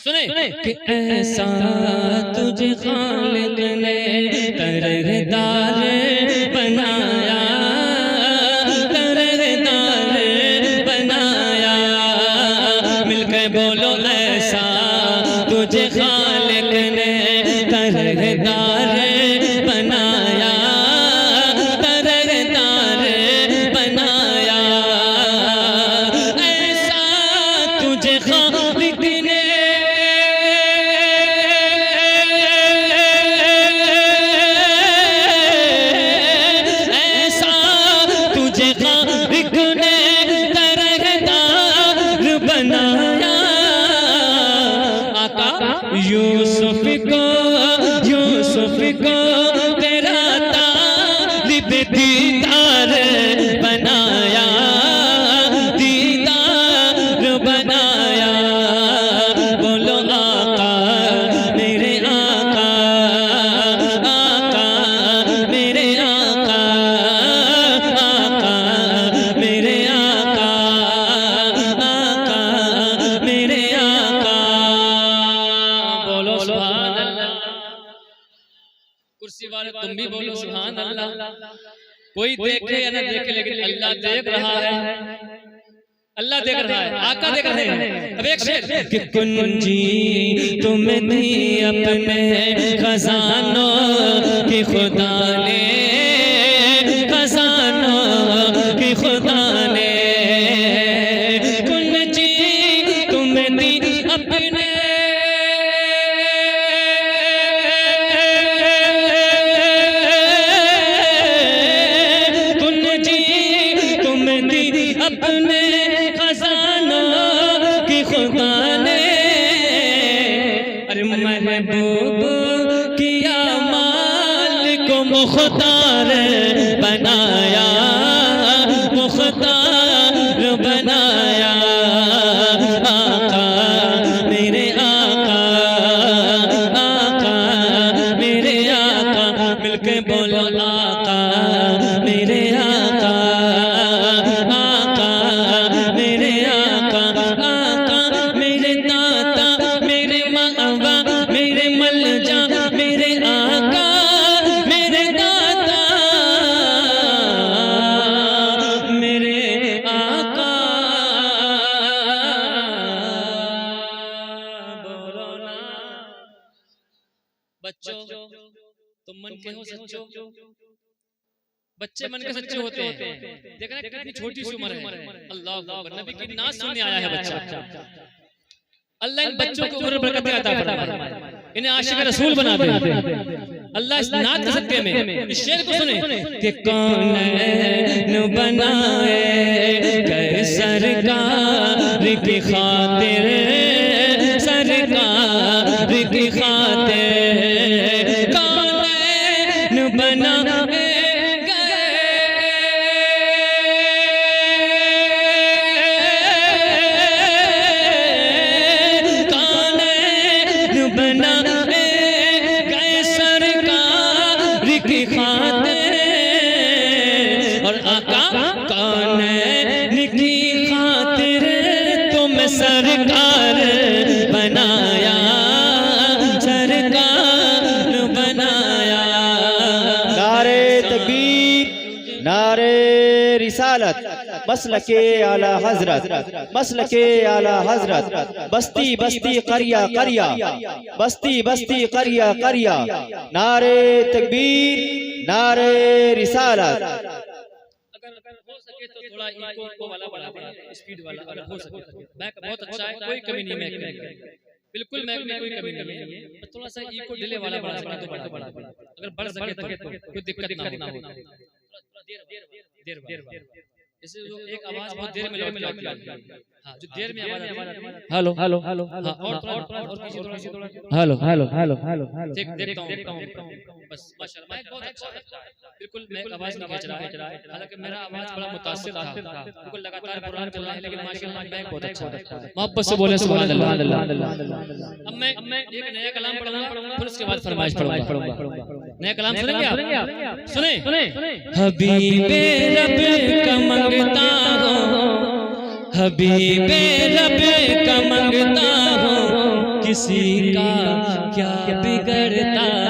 सुने कि ऐसा तुझे खालिक ने करदार बनाया, करदार बनाया। मिलकर बोलो ऐसा तुझे खालिक ने करदार बनाया, करदार बनाया। ऐसा तुझे खालिक ने यूसुफ को तेरा तालिब दीदार बनाया, दीदार बनाया। बोलो आका मेरे आका, आका मेरे आका, आका मेरे आका, आका मेरे आका। बोलो सुभान अल्लाह। कुर्सी वाले तुम भी बोलो सुभान अल्लाह। कोई देखे या ना देखे लेकिन अल्लाह देख रहा है, अल्लाह देख रहा है, आका देख रहे हैं। अब एक शेर कि कुंजी तुम्हें दी अपने खजानों की खुदा ने, खजानों की खुदा ने। कुंजी तुम्हें दी अपने अपने खजानों की खुदा ने। अरे महबूब किया मालिक को मुख्तार बनाया, मुख्तार बनाया। आका मेरे आका, आका मेरे आका। मिलके बोलो आका मेरे आका, बच्चों तुम मन के हो सच्चो, बच्चे मन के सच्चे होते हैं। देखना कितनी छोटी सी उम्र है। अल्लाह अकबर, नबी की नात सुनने आया है बच्चा। अल्लाह इन बच्चों को उम्र बरकत अता फरमाए, इन्हें आशिक रसूल बना दे। अल्लाह इस नात के सदके में इस शेर को सुने कि कौन बनाए गए सरकार की खातिर, सरकार की खातिर। कौन बनाए की खातिर। और आका कौन की खातिर तुम सरकार बनाया, सरकार बनाया। नारे तकबीर, नारे रिसालत, मसलके आला हजरत, मसलके आला हजरत। बस्ती बस्ती करिया करिया, बस्ती बस्ती करिया करिया। नारे तकबीर, नारे रिसालत। अगर हो सके तो थोड़ा इको वाला बढ़ा दें, स्पीड वाला अगर हो सके। मैक बहुत अच्छा है, कोई कमी नहीं मैक में, बिल्कुल मैक में कोई कमी नहीं है। तो थोड़ा सा इको डिले वाला बढ़ा दें तो बढ़ा, अगर बढ़ सके तो कोई दिक्कत ना हो। देर जैसे जो एक आवाज बहुत देर में लौट जाती है। हां, जो देर में आवाज आती है। हेलो हेलो हेलो, और कीजिए थोड़ा। हेलो हेलो हेलो हेलो, देखता हूं बस। माशाल्लाह माइक बहुत अच्छा है, बिल्कुल मैक आवाज नहीं खींच रहा है। हालांकि मेरा आवाज बड़ा मुतासिर था, बिल्कुल लगातार कुरान चल रहा है, लेकिन माशाल्लाह माइक बहुत अच्छा है। मोहब्बत से बोले सुभान अल्लाह। अब मैं एक नया कलाम पढ़ूंगा, फिर उसके बाद फरमाइश पढ़ूंगा। नया कलाम सुनेंगे आप? सुने। हबीबे रब का मंगता हूँ, हबीबे रब का मंगता हूँ कि किसी का क्या बिगड़ता